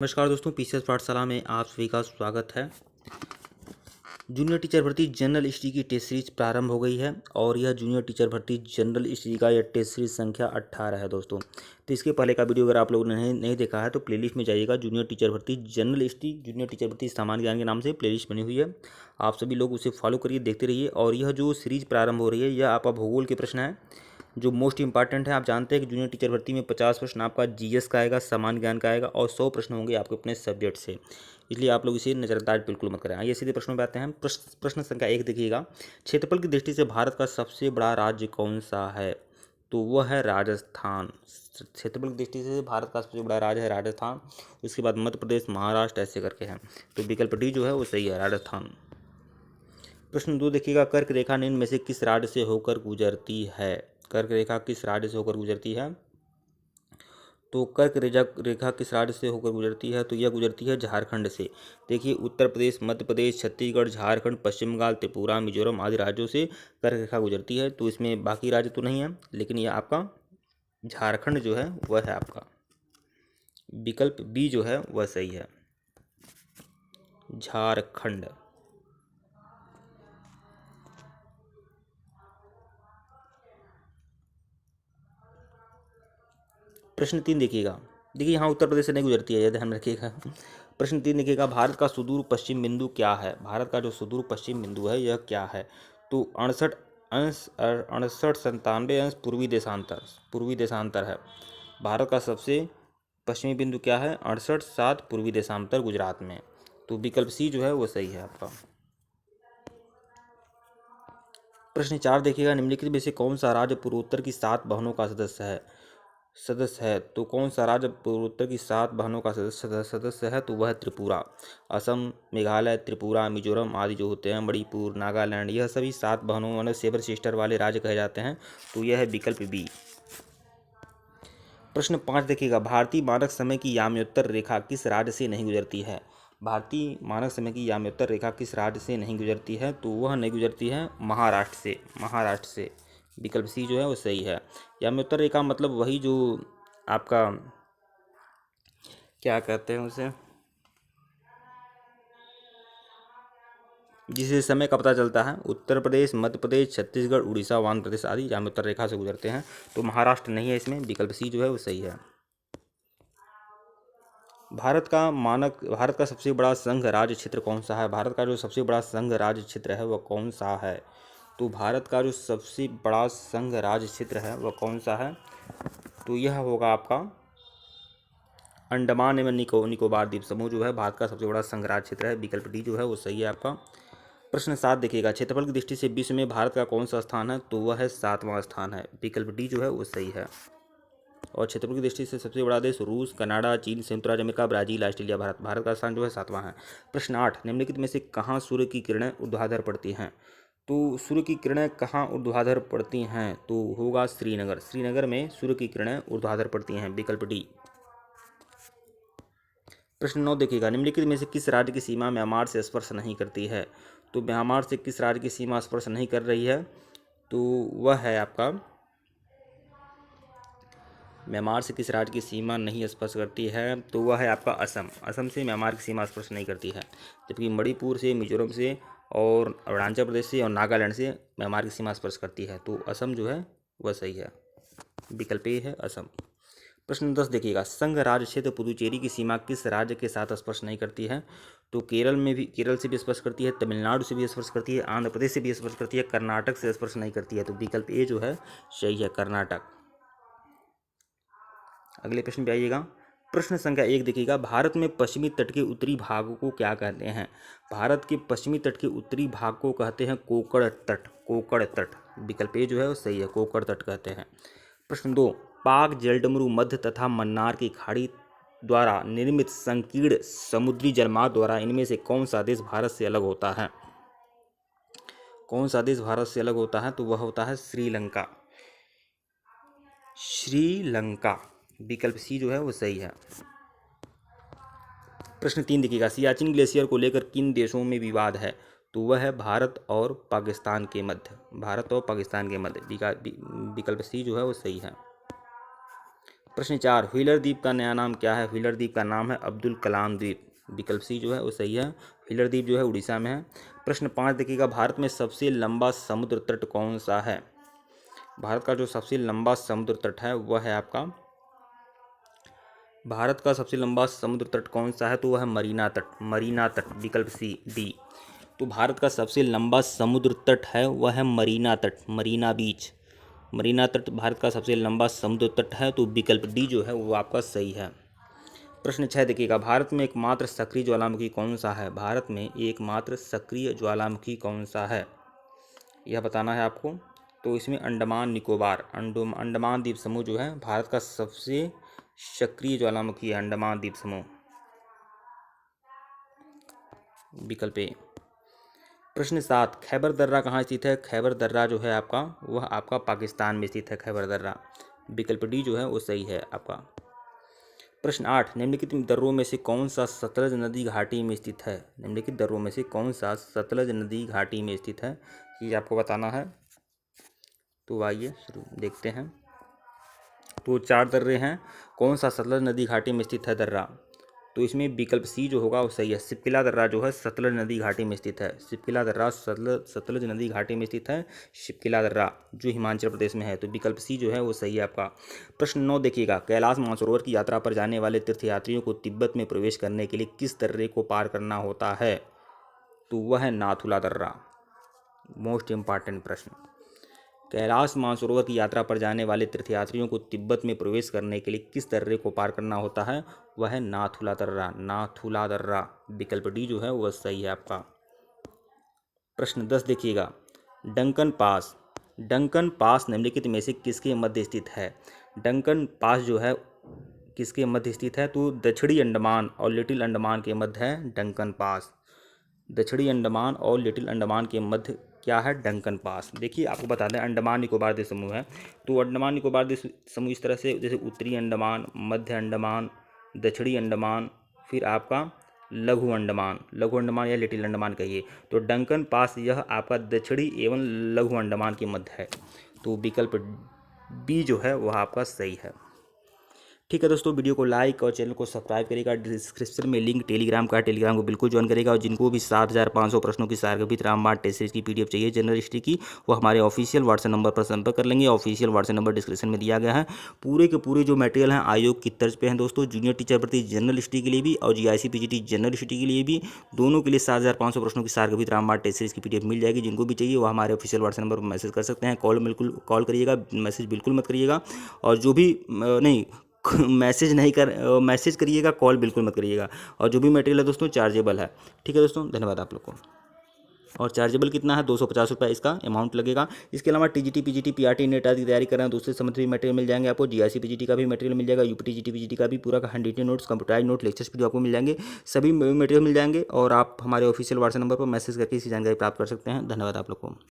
नमस्कार दोस्तों, पीसीएस पाठशाला में आप सभी का स्वागत है। जूनियर टीचर भर्ती जनरल हिस्ट्री की टेस्ट सीरीज प्रारंभ हो गई है और यह जूनियर टीचर भर्ती जनरल हिस्ट्री का यह टेस्ट सीरीज संख्या 18 है दोस्तों। तो इसके पहले का वीडियो अगर आप लोगों ने नहीं देखा है तो प्लेलिस्ट में जाइएगा। जूनियर टीचर भर्ती जनरल हिस्ट्री, जूनियर टीचर भर्ती सामान्य ज्ञान के नाम से प्लेलिस्ट बनी हुई है। आप सभी लोग उसे फॉलो करिए, देखते रहिए। और यह जो सीरीज प्रारंभ हो रही है यह आपका भूगोल के प्रश्न है जो मोस्ट इंपॉर्टेंट है। आप जानते हैं कि जूनियर टीचर भर्ती में 50 प्रश्न आपका जीएस का आएगा, सामान्य ज्ञान का आएगा और 100 प्रश्न होंगे आपके अपने सब्जेक्ट से। इसलिए आप लोग इसे नज़रअंदाज बिल्कुल मत करें। आइए सीधे प्रश्नों में आते हैं। प्रश्न संख्या 1 देखिएगा। क्षेत्रफल की दृष्टि से भारत का सबसे बड़ा राज्य कौन सा है? तो वह है राजस्थान। क्षेत्रफल की दृष्टि से भारत का सबसे बड़ा राज्य है राजस्थान। उसके बाद मध्य प्रदेश, महाराष्ट्र ऐसे करके हैं। तो विकल्प डी जो है वो सही है, राजस्थान। प्रश्न 2 देखिएगा। कर्क रेखा निम्न में से किस राज्य से होकर गुजरती है? कर्क रेखा किस राज्य से होकर गुजरती है? तो कर्क रेखा किस राज्य से होकर गुजरती है? तो यह गुजरती है झारखंड से। देखिए, उत्तर प्रदेश, मध्य प्रदेश, छत्तीसगढ़, झारखंड, पश्चिम बंगाल, त्रिपुरा, मिजोरम आदि राज्यों से कर्क रेखा गुजरती है। तो इसमें बाकी राज्य तो नहीं है, लेकिन यह आपका झारखंड जो है वह है आपका। विकल्प बी जो है वह सही है, झारखंड। प्रश्न 3 देखिएगा। देखिए, यहाँ उत्तर प्रदेश से नहीं गुजरती है, यह ध्यान रखिएगा। प्रश्न 3 देखिएगा। भारत का सुदूर पश्चिम बिंदु क्या है? भारत का जो सुदूर पश्चिम बिंदु है यह क्या है? तो 68 97 पूर्वी देशांतर है। भारत का सबसे पश्चिमी बिंदु क्या है? 68 पूर्वी देशांतर गुजरात में। तो विकल्प सी जो है वो सही है आपका। प्रश्न 4 देखिएगा। निम्नलिखित में से कौन सा राज्य पूर्वोत्तर की 7 बहनों का सदस्य है? तो कौन सा राज्य पूर्वोत्तर की 7 बहनों का सदस्य है? तो वह त्रिपुरा। असम, मेघालय, त्रिपुरा, मिजोरम आदि जो होते हैं, मणिपुर, नागालैंड, यह सभी 7 बहनों मतलब 7 सिस्टर वाले राज्य कहे जाते हैं। तो यह है विकल्प बी। प्रश्न 5 देखिएगा। भारतीय मानक समय की याम्योत्तर रेखा किस राज्य से नहीं गुजरती है? भारतीय मानक समय की याम्योत्तर रेखा किस राज्य से नहीं गुजरती है? तो वह नहीं गुजरती है महाराष्ट्र से। विकल्प सी जो है वो सही है। याम्योत्तर रेखा मतलब वही जो आपका क्या कहते हैं उसे, जिससे समय का पता चलता है। उत्तर प्रदेश, मध्य प्रदेश, छत्तीसगढ़, उड़ीसा, आंध्र प्रदेश आदि याम्योत्तर रेखा से गुजरते हैं। तो महाराष्ट्र नहीं है इसमें, विकल्प सी जो है वो सही है। भारत का सबसे बड़ा संघ राज्य क्षेत्र कौन सा है? भारत का जो सबसे बड़ा संघ राज्य क्षेत्र है वह कौन सा है? तो भारत का जो सबसे बड़ा संघ राज्य क्षेत्र है वह कौन सा है? तो यह होगा आपका अंडमान एवं निकोबार द्वीप समूह जो है भारत का सबसे बड़ा संघ राज्य क्षेत्र है। विकल्प डी जो है वो सही है आपका। प्रश्न 7 देखिएगा। क्षेत्रफल की दृष्टि से विश्व में भारत का कौन सा स्थान है? तो वह है 7वां स्थान है। विकल्प डी जो है वो सही है। और क्षेत्रफल की दृष्टि से सबसे बड़ा देश रूस, कनाडा, चीन, संयुक्त राज्य अमेरिका, ब्राजील, ऑस्ट्रेलिया, भारत का स्थान जो है 7वां है। प्रश्न 8। निम्नलिखित में से कहाँ सूर्य की किरणें ऊर्ध्वाधर पड़ती हैं? तो सूर्य की किरणें कहाँ ऊर्ध्वाधर पड़ती हैं? तो होगा श्रीनगर में सूर्य की किरणें ऊर्ध्वाधर पड़ती हैं। विकल्प डी। प्रश्न 9 देखिएगा। निम्नलिखित में से किस राज्य की सीमा म्यांमार से स्पर्श नहीं करती है? तो म्यांमार से किस राज्य की सीमा स्पर्श नहीं कर रही है? तो वह है आपका, म्यांमार से किस राज्य की सीमा नहीं स्पर्श करती है? तो वह है आपका असम से म्यांमार की सीमा स्पर्श नहीं करती है। जबकि मणिपुर से, मिजोरम से और अरुणाचल प्रदेश से और नागालैंड से म्यांमार की सीमा स्पर्श करती है। तो असम जो है वह सही है, विकल्प ए है असम। प्रश्न 10 देखिएगा। संघ राज्य क्षेत्र पुदुचेरी की सीमा किस राज्य के साथ स्पर्श नहीं करती है? तो केरल से भी स्पर्श करती है, तमिलनाडु से भी स्पर्श करती है, आंध्र प्रदेश से भी स्पर्श करती है, कर्नाटक से स्पर्श नहीं करती है। तो विकल्प ए जो है सही है, कर्नाटक। अगले प्रश्न पे आइएगा। प्रश्न संख्या 1 देखिएगा। भारत में पश्चिमी तट के उत्तरी भाग को क्या कहते हैं? भारत के पश्चिमी तट के उत्तरी भाग को कहते हैं कोकड़ तट। विकल्प ए जो है वो सही है, कोकड़ तट कहते हैं। प्रश्न 2। पाक, जलडमरू, मध्य तथा मन्नार की खाड़ी द्वारा निर्मित संकीर्ण समुद्री जलमार्ग द्वारा इनमें से कौन सा देश भारत से अलग होता है? कौन सा देश भारत से अलग होता है? तो वह होता है श्रीलंका। विकल्प सी जो है वो सही है। प्रश्न 3 देखिएगा। सियाचिन ग्लेशियर को लेकर किन देशों में विवाद है? तो वह है भारत और पाकिस्तान के मध्य। विकल्प सी जो है वो सही है। प्रश्न 4, व्हीलर द्वीप का नया नाम क्या है? व्हीलर द्वीप का नाम है अब्दुल कलाम द्वीप। विकल्प सी जो है वो सही है। व्हीलर द्वीप जो है उड़ीसा में है। प्रश्न 5 देखिएगा, भारत में सबसे लंबा समुद्र तट कौन सा है? भारत का जो सबसे लंबा समुद्र तट है वह है आपका, भारत का सबसे लंबा समुद्र तट कौन सा है? तो वह है मरीना तट। मरीना तट, विकल्प सी डी। तो भारत का सबसे लंबा समुद्र तट है वह है मरीना तट, मरीना बीच। मरीना तट भारत का सबसे लंबा समुद्र तट है, तो विकल्प डी जो है वो आपका सही है। प्रश्न 6 देखिएगा, भारत में एकमात्र सक्रिय ज्वालामुखी कौन सा है? भारत में एकमात्र सक्रिय ज्वालामुखी कौन सा है, यह बताना है आपको। तो इसमें अंडमान निकोबार, अंडमान द्वीप समूह जो है भारत का सबसे सक्रिय ज्वालामुखी है, अंडमान द्वीप समूह, विकल्प ए। प्रश्न 7, खैबर दर्रा कहाँ स्थित है? खैबर दर्रा जो है आपका वह आपका पाकिस्तान में स्थित है, खैबर दर्रा। विकल्प डी जो है वो सही है आपका। प्रश्न 8, निम्नलिखित दर्रों में से कौन सा सतलज नदी घाटी में स्थित है? निम्नलिखित दर्रों में से कौन सा सतलज नदी घाटी में स्थित है, ये आपको बताना है। तो आइए शुरू देखते हैं। तो 4 दर्रे हैं, कौन सा सतलज नदी घाटी में स्थित है दर्रा? तो इसमें विकल्प सी जो होगा वो सही है। सिपकिला दर्रा जो है सतलज नदी घाटी में स्थित है। सिपकिला दर्रा सतलज नदी घाटी में स्थित है, सिपकिला दर्रा जो हिमाचल प्रदेश में है। तो विकल्प सी जो है वो सही है आपका। प्रश्न 9 देखिएगा, कैलाश मानसरोवर की यात्रा पर जाने वाले तीर्थयात्रियों को तिब्बत में प्रवेश करने के लिए किस दर्रे को पार करना होता है? तो वह है नाथुला दर्रा। मोस्ट इम्पॉर्टेंट प्रश्न, कैलाश मानसरोवर की यात्रा पर जाने वाले तीर्थयात्रियों को तिब्बत में प्रवेश करने के लिए किस दर्रे को पार करना होता है? वह है नाथुला दर्रा, नाथुला दर्रा। विकल्प डी जो है वह सही है आपका। प्रश्न 10 देखिएगा, डंकन पास निम्नलिखित में से किसके मध्य स्थित है? डंकन पास जो है किसके मध्य स्थित है? तो दक्षिणी अंडमान और लिटिल अंडमान के मध्य है डंकन पास। दक्षिणी अंडमान और लिटिल अंडमान के मध्य क्या है? Duncan pass. देखिए आपको बता दें, अंडमान निकोबार द्वीप समूह है, तो अंडमान निकोबार द्वीप समूह इस तरह से, जैसे उत्तरी अंडमान, मध्य अंडमान, दक्षिणी अंडमान, फिर आपका लघु अंडमान या लिटिल अंडमान कहिए। तो डंकन पास यह आपका दक्षिणी एवं लघु अंडमान के मध्य है। तो विकल्प बी जो है वह आपका सही है। ठीक है दोस्तों, वीडियो को लाइक और चैनल को सब्सक्राइब करेगा। डिस्क्रिप्शन में लिंक टेलीग्राम का, टेलीग्राम को बिल्कुल ज्वाइन करेगा। और जिनको भी 7500 प्रश्नों की सारगर्भित रामबाण टेस्ट सीरीज की पीडीएफ चाहिए जनरल हिस्ट्री की, वो हमारे ऑफिशियल व्हाट्सएप नंबर पर संपर्क कर लेंगे। ऑफिशियल व्हाट्सएप नंबर डिस्क्रिप्शन में दिया गया है। पूरे के पूरे जो मटेरियल हैं आयोग की तर्ज पे हैं दोस्तों। जूनियर टीचर भर्ती जनरल हिस्ट्री के लिए भी और जीआईसी पीजीटी जनरल हिस्ट्री के लिए भी, दोनों के लिए 7500 प्रश्नों की सारगर्भित रामबाण टेस्ट सीरीज की पीडीएफ मिल जाएगी। जिनको भी चाहिए वो हमारे ऑफिशियल व्हाट्सएप नंबर पर मैसेज कर सकते हैं। कॉल करिएगा, मैसेज बिल्कुल मत करिएगा। और जो भी नहीं मैसेज करिएगा, कॉल बिल्कुल मत करिएगा। और जो भी मटेरियल है दोस्तों चार्जेबल है। ठीक है दोस्तों, धन्यवाद आप लोग को। और चार्जेबल कितना है? 250 रुपये इसका अमाउंट लगेगा। इसके अलावा टीजीटी, पीजीटी, पीआरटी, नेट आदि की तैयारी कर रहे हैं, दूसरे संबंधित भी मटेरियल मिल जाएंगे आपको। जीआईसी पीजीटी का भी मटेरियल मिल जाएगा, यूपी टीजीटी, पीजीटी का भी पूरा का handwritten notes, computerise note, lectures भी आपको मिल जाएंगे। सभी मटेरियल मिल जाएंगे और आप हमारे ऑफिशियल व्हाट्सएप नंबर पर मैसेज करके इसकी जानकारी प्राप्त कर सकते हैं। धन्यवाद आप लोग को।